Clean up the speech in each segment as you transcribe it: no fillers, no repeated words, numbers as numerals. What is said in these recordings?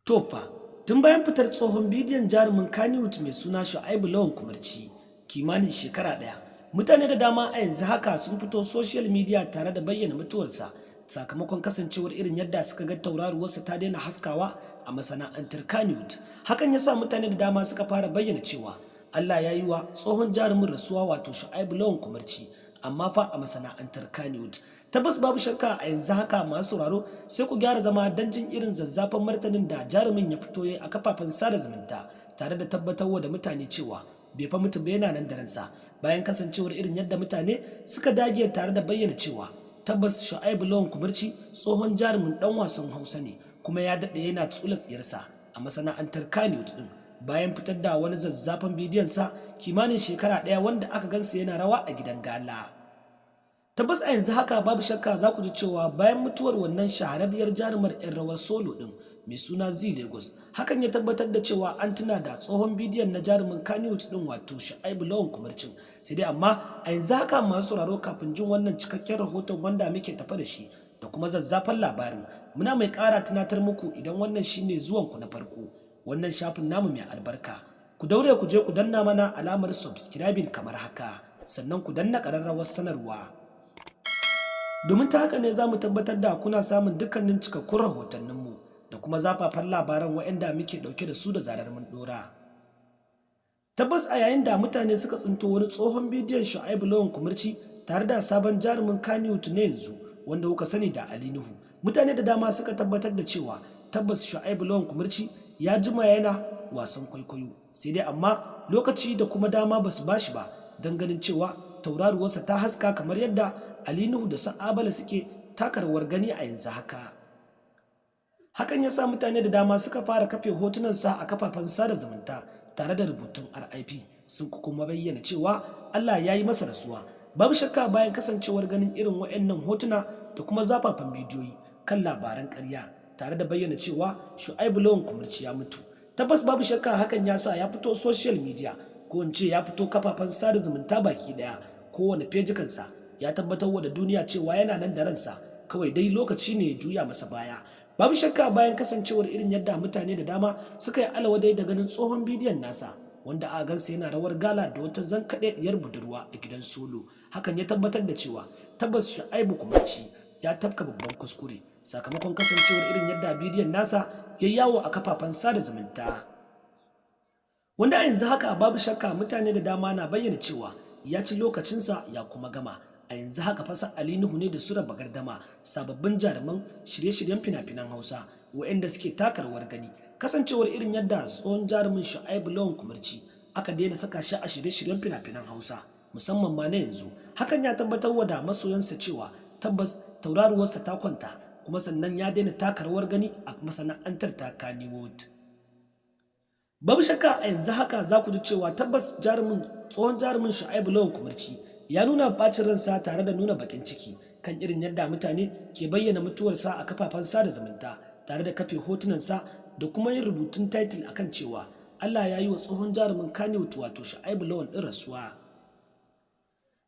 Tofa, tun bayan fitar tsohon bidiyon jarumin Kannywood mai suna Shu'aibu Lawan Kumurci kimanin shekara ɗaya, mutane da dama a yanzu haka sun fito social media tare da bayyana mutuwarsa sakamakon kasancewar irin yadda suka ga tauraruwarsa ta daina haskawa a masana'antar Kannywood. Hakan ya sa mutane da dama suka fara bayyana cewa Allah ya yi wa tsohon jarumin rasuwa wato Shu'aibu Lawan Kumurci, amma fa a masana'antar Kannywood. Tabbas babu shakka a yanzu haka masu sauraro sai ku gyara zama don jin irin zazzafan martanin da jarumin ya fito yayi a kafafen sada zumunta tare da tabbatarwa da mutane cewa bai fa mutu ba, yana nan da ransa, bayan kasancewar irin yadda mutane suka dage tare da bayyana cewa tabbas Shu'aibu Lawan Kumurci tsohon jarumin dan wasan Hausa ne kuma ya dade yana tsula tsiyarsa a masana'antar Kannywood din, bayan fitar da wani zazzafan bidiyon sa kimanin shekara ɗaya wanda aka gansa yana rawa a gidan gala. Tabbas a yanzu haka babu shakka za ku ji cewa bayan mutuwar wannan shahararriyar jarumar 'yan rawar solo din mai suna Z Lagos, hakan ya tabbatar da cewa an tuna da tsohon bidiyon na jarumin Kannywood din wato Shu'aibu Lawan Kumurcin. Sai dai amma a yanzu haka masu sauraro, kafin jin wannan cikakken rahoton wanda muke tafa da shi da kuma zazzafan labarin, muna mai ƙara tunatar muku idan wannan shine zuwanku na farko wannan shafin namu mai albarka, ku daure ku je ku danna mana alamar subscribing kamar haka, sannan ku danna ƙararrawar sanarwa. Domin ta haka ne za mu tabbatar da kuna samun dukkanin cikakkun rahotanninmu da kuma zafafan labaran waɗanda muke ɗauke da su da zarar mun ɗora. Tabbas a yayin da mutane suka tsinto wani tsohon bidiyon Shu'aibu Lawan Kumurci tare da sabon jarumin Kannywood na yanzu wanda kuka sani da Ali Nuhu, mutane da dama suka tabbatar da cewa tabbas Shu'aibu Lawan Kumurci ya jima yana wasan kwaikwayo, sai dai amma lokaci da kuma dama basu bashi ba don ganin cewa tauraruwarsa ta haska kamar yadda Ali Nuhu da Sa'abala suke taka rawar gani a yanzu haka. Hakan ya sa mutane da dama suka fara kafe hotunansa a kafafen sada zumunta tare da rubutun RIP, sun kuma bayyana cewa Allah ya yi masa rasuwa. Babu shakka bayan kasancewar ganin irin waɗannan hotuna da kuma zafafan bidiyoyi kan labaran ƙarya tare da bayyana cewa Shu'aibu Lawan Kumurci ya mutu, tabbas babu shakka hakan ya sa ya fito social media, ko in ce ya fito kafafen sada zumunta baki ɗaya, kowane fejikansa ya tabbatar wa da duniya cewa yana nan da ransa, kawai dai lokaci ne ya juya masa baya. Babu shakka bayan kasancewar irin yadda mutane da dama suka yi alawadai da ganin tsohon bidiyon nasa wanda a gansa yana rawar gala da wata zankaɗaɗɗiyar budurwa a gidan solo, hakan ya tabbatar da cewa tabbas Shu'aibu Kumurci ya tafka babban kuskure sakamakon kasancewar irin yadda bidiyon nasa ya yawo a kafafen sada zumunta, wanda a yanzu haka babu shakka mutane da dama na bayyana cewa ya ci lokacinsa ya kuma gama. A yanzu haka fasa Ali Nuhu ne da Sura Bagardama sababbin jaruman shirye-shiryen fina-finan Hausa waɗanda suke taka rawar gani, kasancewar irin yadda tsohon jarumin Shu'aibu Lawan Kumurci aka daina saka shi a shirye-shiryen fina-finan Hausa musamman ma na yanzu. Hakan ya tabbatar wa da masoyansa cewa tabbas tauraruwarsa ta kwanta, kuma sannan ya daina taka rawar gani a masana'antar ta Kannywood. Babu shakka a yanzu haka za ku ji cewa tabbas tsohon jarumin Shu'aibu Lawan Kumurci ya nuna bacin ransa tare da nuna bakin ciki kan irin yadda mutane ke bayyana mutuwarsa a kafafen sada zumunta tare da kafe hotunansa da kuma yin rubutun title akan cewa Allah ya yi wa tsohon jarumin Kannywood wato Shu'aibu Lawan din rasuwa.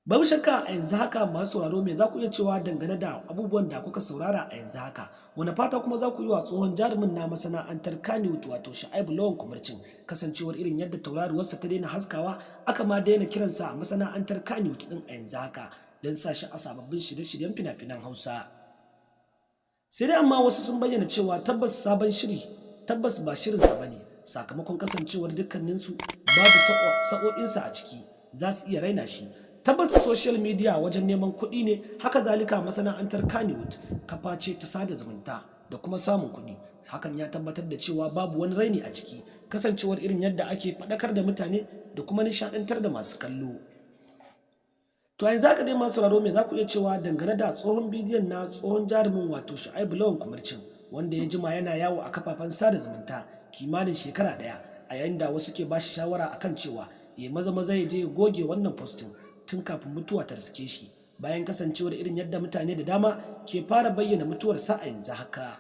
Babu shakka a yanzu haka masu sauraro, me za ku iya cewa dangane da abubuwan da kuka saurara a yanzu haka? Wani fata kuma za ku yi wa tsohon jarumin na masana'antar Kannywood wato Shu'aibu Lawan Kumurcin, kasancewar irin yadda tauraruwarsa ta daina haskawa aka ma daina kiransa a masana'antar Kannywood din a yanzu haka don sa shi a sababbin shirye-shiryen fina-finan Hausa. Sai dai amma wasu sun bayyana cewa tabbas sabon shiri tabbas ba shirinsa bane, sakamakon kasancewar dukkaninsu babu sa'o'insa a ciki za su iya raina shi. Tabbas social media wajen neman kuɗi ne, haka zalika masana'antar Kannywood kafa ce ta sada zumunta da kuma samun kuɗi. Hakan ya tabbatar da cewa babu wani raini a ciki, kasancewar irin yadda ake faɗakar da mutane da kuma nishaɗantar da masu kallo. To yanzu haka dai masu sauraro, me za ku iya cewa dangane da tsohon bidiyon na tsohon jarumin wato Shu'aibu Lawan Kumurcin wanda ya jima yana yawo a kafafen sada zumunta kimanin shekara ɗaya, a yayin da wasu ke ba shi shawara akan cewa ya maza ya je ya goge wannan postin tun kafin mutuwa ta riske shi, bayan kasancewar irin yadda mutane da dama ke fara bayyana mutuwarsa a yanzu haka.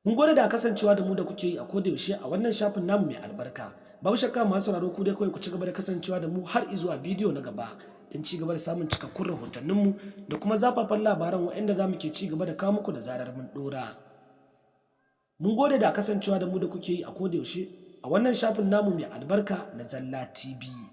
Mun gode da kasancewa da mu da kuke yi a koda yaushe a wannan shafin namu mai albarka. Babu shakka masu sauraro, ku dai kawai ku ci gaba da kasancewa da mu har izuwa bidiyo na gaba don ci gaba da samun cikakkun rahotanninmu da kuma zafafan labaran waɗanda za mu ke ci gaba da kawo muku da zarar mun ɗora. Mun gode da kasancewa da mu da kuke yi a koda yaushe a wannan shafin namu mai albarka na Zalla TV.